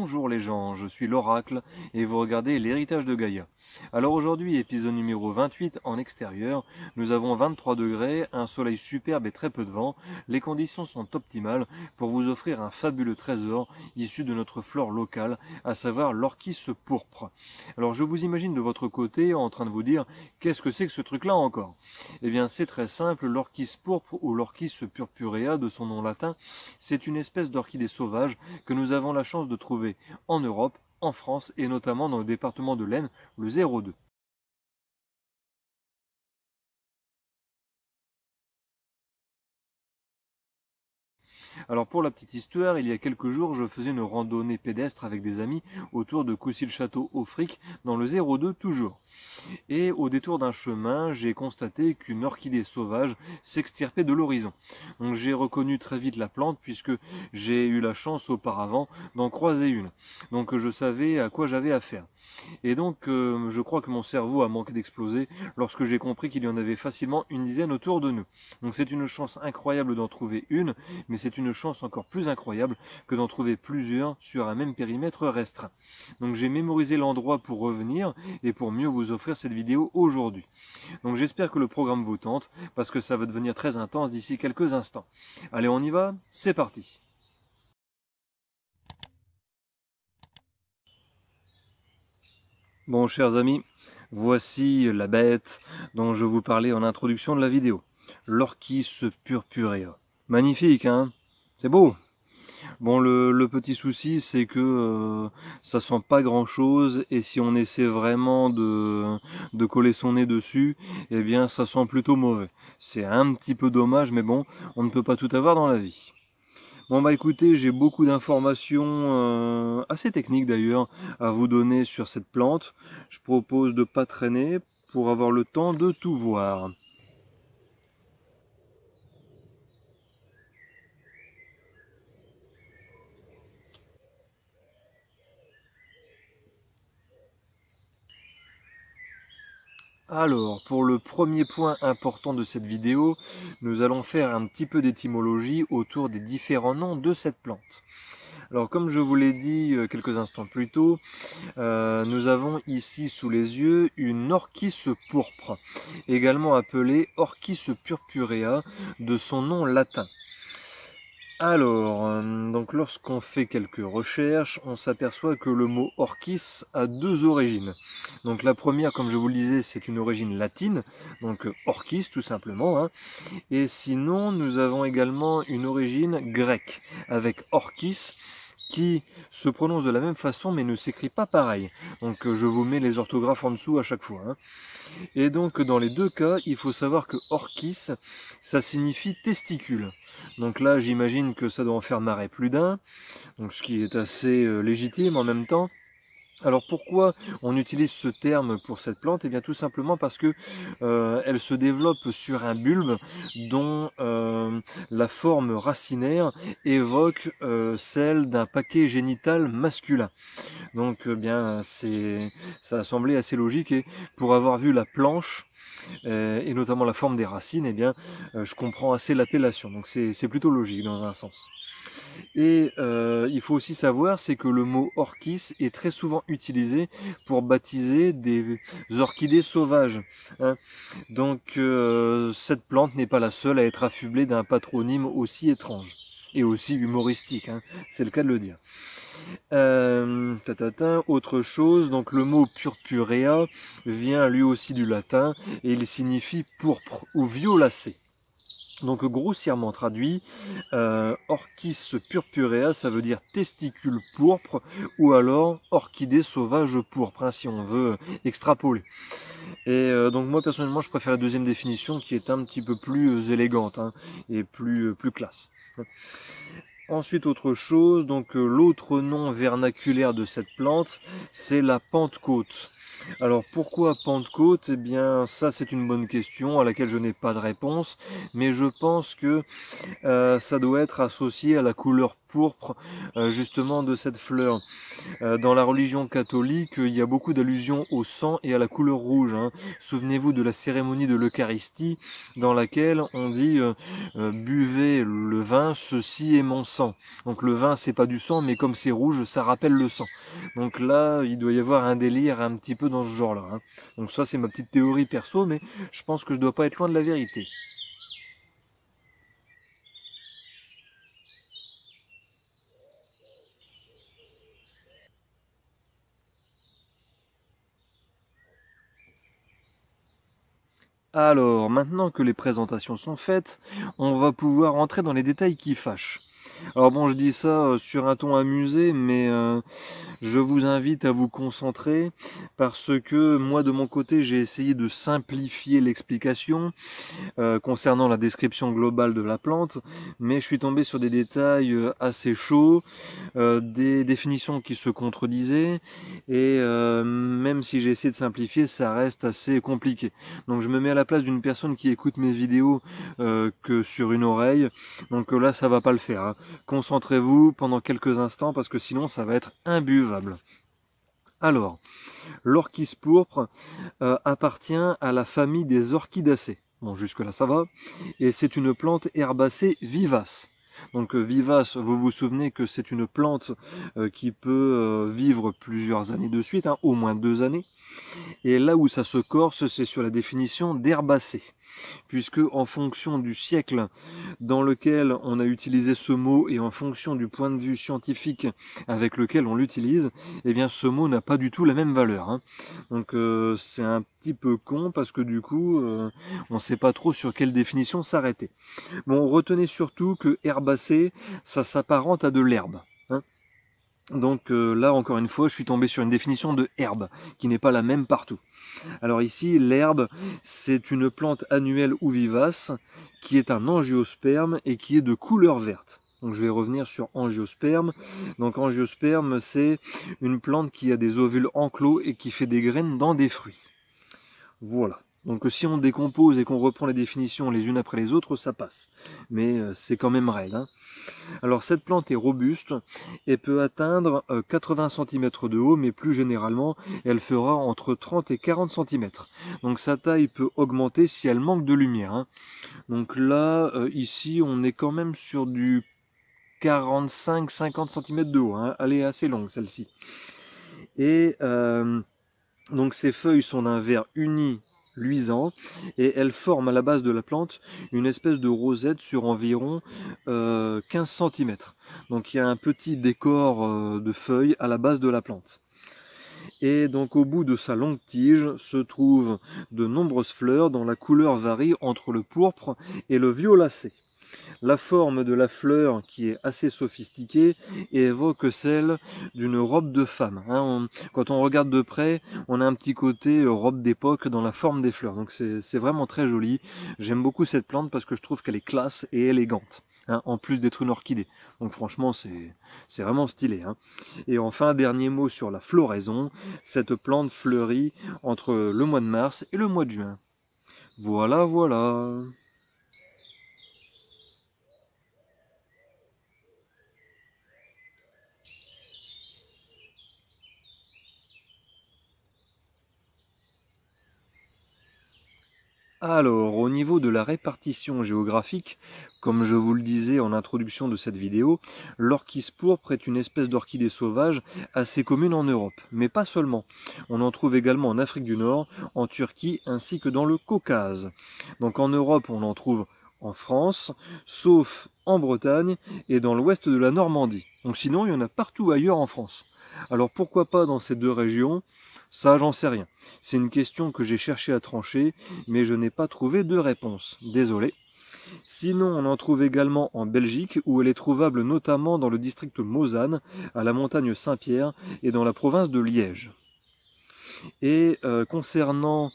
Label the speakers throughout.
Speaker 1: Bonjour les gens, je suis l'Oracle et vous regardez l'héritage de Gaïa. Alors aujourd'hui, épisode numéro 28 en extérieur, nous avons 23 degrés, un soleil superbe et très peu de vent. Les conditions sont optimales pour vous offrir un fabuleux trésor issu de notre flore locale, à savoir l'orchis pourpre. Alors je vous imagine de votre côté en train de vous dire, qu'est-ce que c'est que ce truc-là encore? Eh bien c'est très simple, l'orchis pourpre ou l'orchis purpurea de son nom latin, c'est une espèce d'orchidée sauvage que nous avons la chance de trouver en Europe, en France et notamment dans le département de l'Aisne, le 02. Alors pour la petite histoire, il y a quelques jours, je faisais une randonnée pédestre avec des amis autour de Coucy-le-Château au Fric, dans le 02 toujours. Et au détour d'un chemin, j'ai constaté qu'une orchidée sauvage s'extirpait de l'horizon. Donc j'ai reconnu très vite la plante puisque j'ai eu la chance auparavant d'en croiser une. Donc je savais à quoi j'avais affaire. Et donc je crois que mon cerveau a manqué d'exploser lorsque j'ai compris qu'il y en avait facilement une dizaine autour de nous. Donc c'est une chance incroyable d'en trouver une, mais c'est une chance encore plus incroyable que d'en trouver plusieurs sur un même périmètre restreint. Donc j'ai mémorisé l'endroit pour revenir et pour mieux vous offrir cette vidéo aujourd'hui. Donc j'espère que le programme vous tente, parce que ça va devenir très intense d'ici quelques instants. Allez, on y va, c'est parti. Bon, chers amis, voici la bête dont je vous parlais en introduction de la vidéo. L'orchis purpurea. Magnifique, hein? C'est beau. Bon, le petit souci, c'est que ça sent pas grand-chose, et si on essaie vraiment de coller son nez dessus, eh bien, ça sent plutôt mauvais. C'est un petit peu dommage, mais bon, on ne peut pas tout avoir dans la vie. Bon bah écoutez, j'ai beaucoup d'informations assez techniques d'ailleurs à vous donner sur cette plante. Je propose de pas traîner pour avoir le temps de tout voir. Alors, pour le premier point important de cette vidéo, nous allons faire un petit peu d'étymologie autour des différents noms de cette plante. Alors, comme je vous l'ai dit quelques instants plus tôt, nous avons ici sous les yeux une orchis pourpre, également appelée orchis purpurea de son nom latin. Alors, donc lorsqu'on fait quelques recherches, on s'aperçoit que le mot orchis a deux origines. Donc la première, comme je vous le disais, c'est une origine latine, donc orchis tout simplement, hein. Et sinon, nous avons également une origine grecque, avec orchis, qui se prononce de la même façon mais ne s'écrit pas pareil. Donc je vous mets les orthographes en dessous à chaque fois, hein. Et donc dans les deux cas, il faut savoir que orchis, ça signifie testicule. Donc là, j'imagine que ça doit en faire marrer plus d'un, donc ce qui est assez légitime en même temps. Alors pourquoi on utilise ce terme pour cette plante? Eh bien tout simplement parce que elle se développe sur un bulbe dont la forme racinaire évoque celle d'un paquet génital masculin. Donc bien ça a semblé assez logique, et pour avoir vu la planche et notamment la forme des racines, eh bien je comprends assez l'appellation. Donc c'est plutôt logique dans un sens. Et il faut aussi savoir, c'est que le mot orchis est très souvent utilisé pour baptiser des orchidées sauvages, hein. Donc cette plante n'est pas la seule à être affublée d'un patronyme aussi étrange et aussi humoristique, hein, c'est le cas de le dire. Autre chose, donc le mot purpurea vient lui aussi du latin et il signifie pourpre ou violacé. Donc grossièrement traduit, orchis purpurea, ça veut dire testicule pourpre, ou alors orchidée sauvage pourpre, hein, si on veut extrapoler. Et donc moi personnellement je préfère la deuxième définition qui est un petit peu plus élégante, hein, et plus classe. Ensuite autre chose, donc l'autre nom vernaculaire de cette plante, c'est la pentecôte. Alors pourquoi Pentecôte? Eh bien ça c'est une bonne question à laquelle je n'ai pas de réponse, mais je pense que ça doit être associé à la couleur pourpre justement de cette fleur. Dans la religion catholique, il y a beaucoup d'allusions au sang et à la couleur rouge, hein. Souvenez-vous de la cérémonie de l'Eucharistie dans laquelle on dit buvez le vin, ceci est mon sang. Donc le vin c'est pas du sang, mais comme c'est rouge, ça rappelle le sang. Donc là, il doit y avoir un délire un petit peu dans ce genre-là, hein. Donc ça c'est ma petite théorie perso, mais je pense que je dois pas être loin de la vérité. Alors, maintenant que les présentations sont faites, on va pouvoir entrer dans les détails qui fâchent. Alors bon, je dis ça sur un ton amusé, mais je vous invite à vous concentrer parce que moi de mon côté j'ai essayé de simplifier l'explication concernant la description globale de la plante, mais je suis tombé sur des détails assez chauds, des définitions qui se contredisaient, et même si j'ai essayé de simplifier, ça reste assez compliqué. Donc je me mets à la place d'une personne qui écoute mes vidéos que sur une oreille, donc là ça va pas le faire, hein. Concentrez-vous pendant quelques instants parce que sinon ça va être imbuvable. Alors, l'orchis pourpre appartient à la famille des orchidacées. Bon, jusque-là ça va. Et c'est une plante herbacée vivace. Donc vivace, vous vous souvenez que c'est une plante qui peut vivre plusieurs années de suite, hein, au moins 2 années. Et là où ça se corse, c'est sur la définition d'herbacée, puisque en fonction du siècle dans lequel on a utilisé ce mot et en fonction du point de vue scientifique avec lequel on l'utilise, eh bien ce mot n'a pas du tout la même valeur, hein. Donc c'est un petit peu con parce que du coup on ne sait pas trop sur quelle définition s'arrêter. Bon, retenez surtout que herbacée, ça s'apparente à de l'herbe, hein. Donc là encore une fois je suis tombé sur une définition de herbe qui n'est pas la même partout. Alors ici, l'herbe, c'est une plante annuelle ou vivace qui est un angiosperme et qui est de couleur verte. Donc je vais revenir sur angiosperme. Donc angiosperme, c'est une plante qui a des ovules enclos et qui fait des graines dans des fruits. Voilà. Donc si on décompose et qu'on reprend les définitions les unes après les autres, ça passe. Mais c'est quand même raide, hein. Alors cette plante est robuste et peut atteindre 80 cm de haut, mais plus généralement, elle fera entre 30 et 40 cm. Donc sa taille peut augmenter si elle manque de lumière, hein. Donc là, ici, on est quand même sur du 45-50 cm de haut, hein. Elle est assez longue celle-ci. Et donc ces feuilles sont d'un vert uni luisant et elles forment à la base de la plante une espèce de rosette sur environ 15 cm. Donc il y a un petit décor de feuilles à la base de la plante. Et donc au bout de sa longue tige se trouvent de nombreuses fleurs dont la couleur varie entre le pourpre et le violacé. La forme de la fleur, qui est assez sophistiquée, évoque celle d'une robe de femme, hein. Quand on regarde de près, on a un petit côté robe d'époque dans la forme des fleurs. Donc c'est vraiment très joli. J'aime beaucoup cette plante parce que je trouve qu'elle est classe et élégante, hein, en plus d'être une orchidée. Donc franchement, c'est vraiment stylé, hein. Et enfin, dernier mot sur la floraison. Cette plante fleurit entre le mois de mars et le mois de juin. Voilà, voilà. Alors, au niveau de la répartition géographique, comme je vous le disais en introduction de cette vidéo, l'orchis pourpre est une espèce d'orchidée sauvage assez commune en Europe, mais pas seulement. On en trouve également en Afrique du Nord, en Turquie ainsi que dans le Caucase. Donc en Europe, on en trouve en France, sauf en Bretagne et dans l'ouest de la Normandie. Donc sinon, il y en a partout ailleurs en France. Alors pourquoi pas dans ces deux régions? Ça, j'en sais rien. C'est une question que j'ai cherché à trancher, mais je n'ai pas trouvé de réponse. Désolé. Sinon, on en trouve également en Belgique, où elle est trouvable notamment dans le district Mosane, à la montagne Saint-Pierre, et dans la province de Liège. Et concernant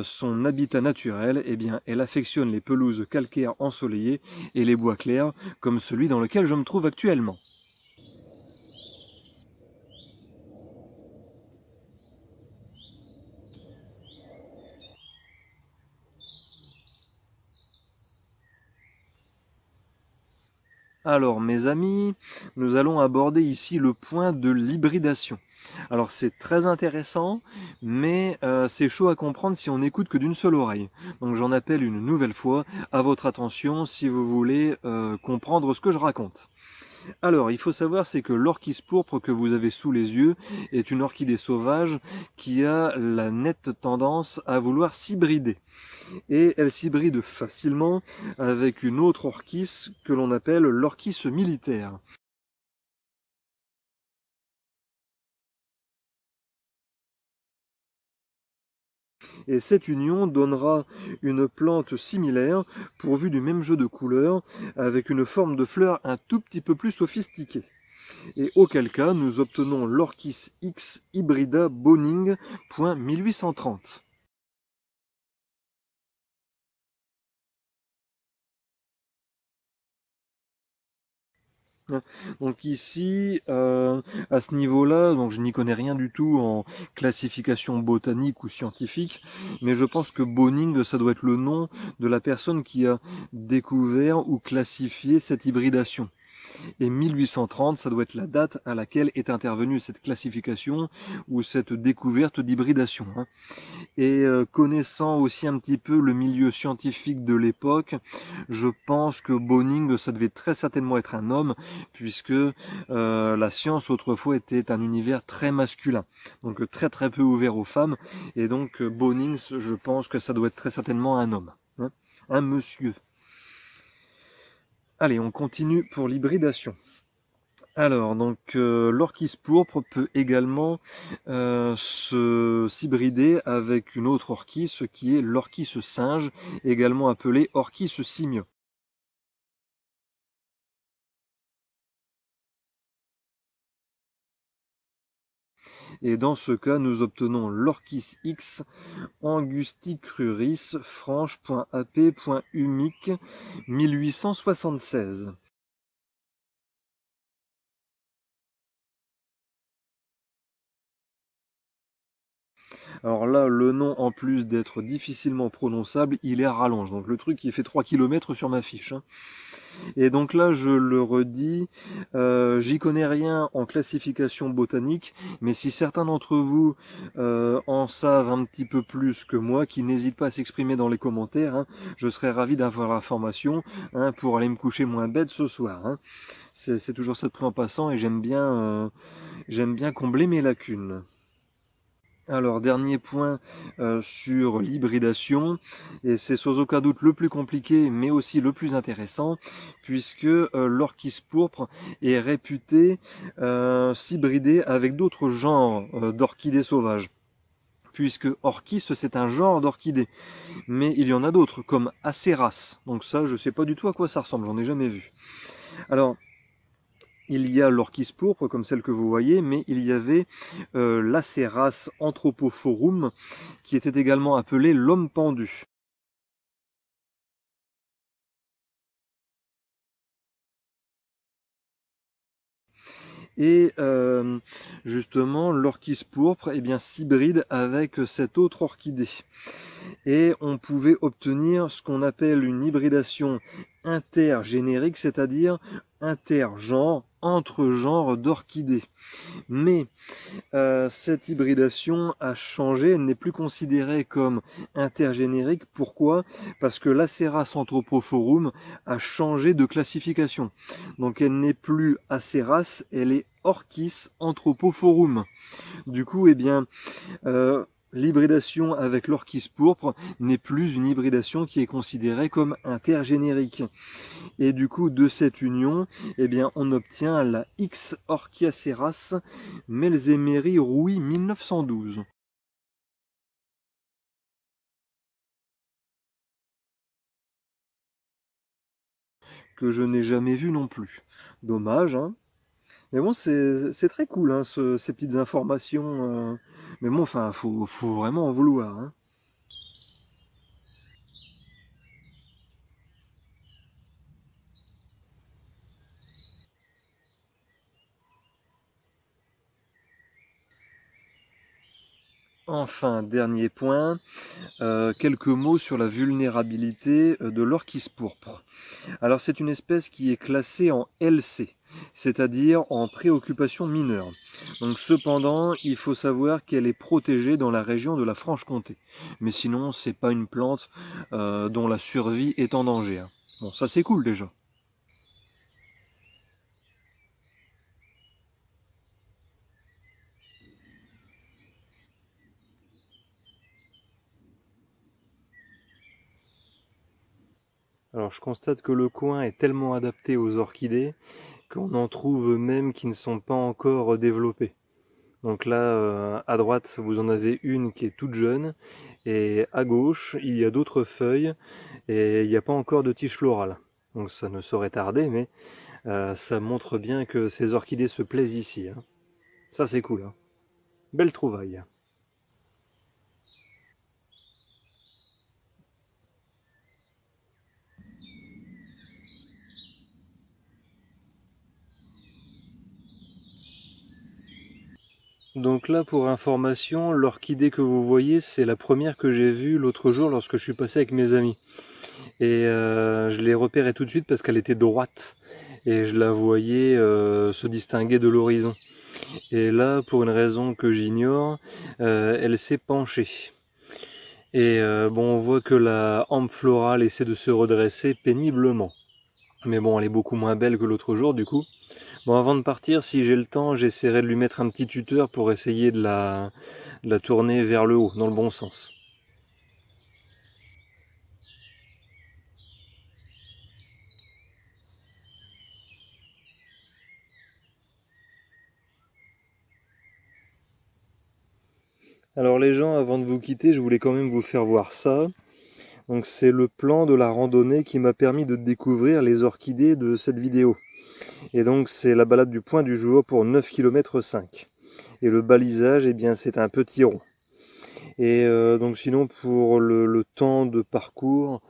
Speaker 1: son habitat naturel, eh bien, elle affectionne les pelouses calcaires ensoleillées et les bois clairs, comme celui dans lequel je me trouve actuellement. Alors mes amis, nous allons aborder ici le point de l'hybridation. Alors c'est très intéressant, mais c'est chaud à comprendre si on n'écoute que d'une seule oreille. Donc j'en appelle une nouvelle fois à votre attention si vous voulez comprendre ce que je raconte. Alors, il faut savoir, c'est que l'orchis pourpre que vous avez sous les yeux est une orchidée sauvage qui a la nette tendance à vouloir s'hybrider. Et elle s'hybride facilement avec une autre orchis que l'on appelle l'orchis militaire. Et cette union donnera une plante similaire, pourvue du même jeu de couleurs, avec une forme de fleur un tout petit peu plus sophistiquée. Et auquel cas, nous obtenons l'Orchis X Hybrida Boning.1830. Donc ici, à ce niveau-là, donc je n'y connais rien du tout en classification botanique ou scientifique, mais je pense que Boning, ça doit être le nom de la personne qui a découvert ou classifié cette hybridation. Et 1830, ça doit être la date à laquelle est intervenue cette classification ou cette découverte d'hybridation. Et connaissant aussi un petit peu le milieu scientifique de l'époque, je pense que Boning, ça devait très certainement être un homme, puisque la science autrefois était un univers très masculin, donc très très peu ouvert aux femmes, et donc Boning, je pense que ça doit être très certainement un homme, un monsieur. Allez, on continue pour l'hybridation. Alors, donc, l'orchis pourpre peut également s'hybrider avec une autre orchis qui est l'orchis singe, également appelée orchis simio. Et dans ce cas, nous obtenons l'orchis X angusticruris franche.ap.humic 1876. Alors là, le nom, en plus d'être difficilement prononçable, il est à rallonge. Donc le truc, il fait 3 km sur ma fiche. Et donc là, je le redis, j'y connais rien en classification botanique, mais si certains d'entre vous en savent un petit peu plus que moi, qui n'hésitent pas à s'exprimer dans les commentaires, je serais ravi d'avoir l'information pour aller me coucher moins bête ce soir. C'est toujours ça de prix en passant et j'aime bien combler mes lacunes. Alors, dernier point sur l'hybridation, et c'est sans aucun doute le plus compliqué, mais aussi le plus intéressant, puisque l'orchis pourpre est réputé s'hybrider avec d'autres genres d'orchidées sauvages. Puisque orchis, c'est un genre d'orchidée, mais il y en a d'autres, comme acéras. Donc ça, je sais pas du tout à quoi ça ressemble, j'en ai jamais vu. Alors, il y a l'orchis pourpre, comme celle que vous voyez, mais il y avait l'Aceras anthropophorum, qui était également appelé l'homme pendu. Et justement, l'orchis pourpre eh bien, s'hybride avec cette autre orchidée. Et on pouvait obtenir ce qu'on appelle une hybridation intergénérique, c'est-à-dire intergenre, entre genres d'orchidées. Mais cette hybridation a changé, elle n'est plus considérée comme intergénérique. Pourquoi? Parce que l'Aceras anthropophorum a changé de classification. Donc elle n'est plus Aceras, elle est Orchis anthropophorum. Du coup, eh bien, l'hybridation avec l'orchis pourpre n'est plus une hybridation qui est considérée comme intergénérique. Et du coup, de cette union, eh bien, on obtient la X Orchiaceras Melzemeri Rouy 1912. Que je n'ai jamais vu non plus. Dommage, hein. Mais bon, c'est très cool, hein, ces petites informations. Mais bon, enfin, faut vraiment en vouloir, hein. Enfin, dernier point, quelques mots sur la vulnérabilité de l'orchis pourpre. Alors c'est une espèce qui est classée en LC, c'est-à-dire en préoccupation mineure. Donc cependant, il faut savoir qu'elle est protégée dans la région de la Franche-Comté. Mais sinon, c'est pas une plante dont la survie est en danger, hein. Bon, ça c'est cool déjà. Alors je constate que le coin est tellement adapté aux orchidées qu'on en trouve même qui ne sont pas encore développées. Donc là, à droite, vous en avez une qui est toute jeune, et à gauche, il y a d'autres feuilles, et il n'y a pas encore de tige florale. Donc ça ne saurait tarder, mais ça montre bien que ces orchidées se plaisent ici, hein. Ça c'est cool, hein. Belle trouvaille. Donc là, pour information, l'orchidée que vous voyez, c'est la première que j'ai vue l'autre jour lorsque je suis passé avec mes amis. Et je l'ai repérée tout de suite parce qu'elle était droite. Et je la voyais se distinguer de l'horizon. Et là, pour une raison que j'ignore, elle s'est penchée. Et bon, on voit que la hampe florale essaie de se redresser péniblement. Mais bon, elle est beaucoup moins belle que l'autre jour du coup. Bon, avant de partir, si j'ai le temps, j'essaierai de lui mettre un petit tuteur pour essayer de la tourner vers le haut, dans le bon sens. Alors les gens, avant de vous quitter, je voulais quand même vous faire voir ça. Donc c'est le plan de la randonnée qui m'a permis de découvrir les orchidées de cette vidéo. Et donc c'est la balade du point du jour pour 9,5 km. Et le balisage, eh bien c'est un petit rond. Et donc sinon pour le temps de parcours,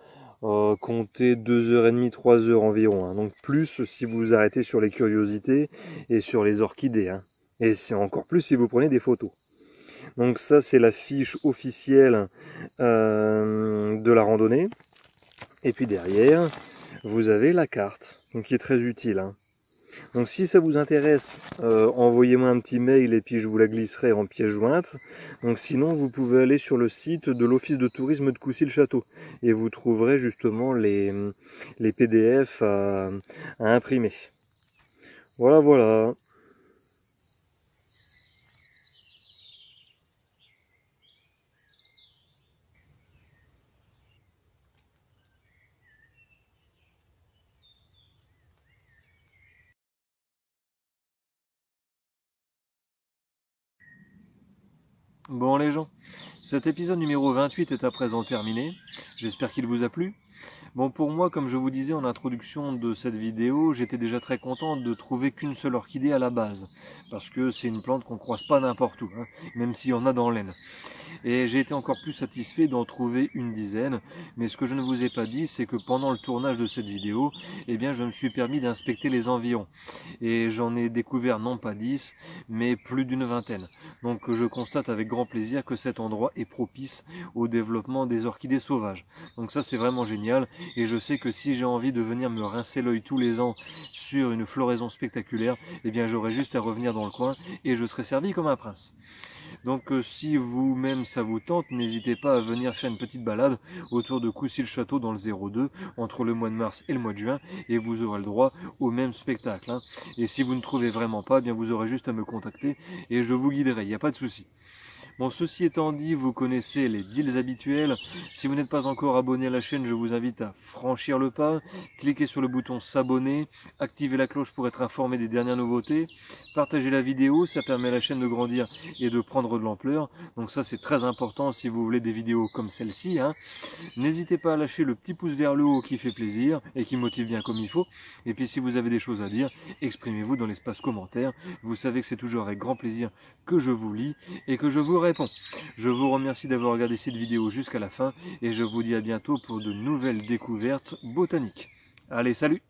Speaker 1: comptez 2h30, 3 heures environ, hein. Donc plus si vous vous arrêtez sur les curiosités et sur les orchidées, hein. Et c'est encore plus si vous prenez des photos. Donc ça c'est la fiche officielle de la randonnée. Et puis derrière, vous avez la carte, donc qui est très utile, hein. Donc si ça vous intéresse, envoyez-moi un petit mail et puis je vous la glisserai en pièce jointe. Donc sinon, vous pouvez aller sur le site de l'Office de tourisme de Coucy-le-Château et vous trouverez justement les PDF à imprimer. Voilà, voilà. Bon les gens, cet épisode numéro 28 est à présent terminé. J'espère qu'il vous a plu. Bon, pour moi, comme je vous disais en introduction de cette vidéo, j'étais déjà très content de trouver qu'une seule orchidée à la base. Parce que c'est une plante qu'on croise pas n'importe où, hein, même s'il y en a dans l'Aisne. Et j'ai été encore plus satisfait d'en trouver une dizaine. Mais ce que je ne vous ai pas dit, c'est que pendant le tournage de cette vidéo, eh bien, je me suis permis d'inspecter les environs. Et j'en ai découvert non pas 10, mais plus d'une vingtaine. Donc je constate avec grand plaisir que cet endroit est propice au développement des orchidées sauvages. Donc ça c'est vraiment génial. Et je sais que si j'ai envie de venir me rincer l'œil tous les ans sur une floraison spectaculaire, eh bien j'aurai juste à revenir dans le coin et je serai servi comme un prince. Donc si vous-même ça vous tente, n'hésitez pas à venir faire une petite balade autour de Coucy-le-Château dans le 02 entre le mois de mars et le mois de juin et vous aurez le droit au même spectacle, hein. Et si vous ne trouvez vraiment pas, eh bien vous aurez juste à me contacter et je vous guiderai, il n'y a pas de souci. Bon, ceci étant dit, vous connaissez les deals habituels. Si vous n'êtes pas encore abonné à la chaîne, je vous invite à franchir le pas. Cliquez sur le bouton s'abonner, activez la cloche pour être informé des dernières nouveautés. Partagez la vidéo, ça permet à la chaîne de grandir et de prendre de l'ampleur. Donc ça c'est très important si vous voulez des vidéos comme celle-ci, hein. N'hésitez pas à lâcher le petit pouce vers le haut qui fait plaisir et qui motive bien comme il faut. Et puis si vous avez des choses à dire, exprimez-vous dans l'espace commentaire. Vous savez que c'est toujours avec grand plaisir que je vous lis et que je vous réponds. Je vous remercie d'avoir regardé cette vidéo jusqu'à la fin et je vous dis à bientôt pour de nouvelles découvertes botaniques. Allez, salut!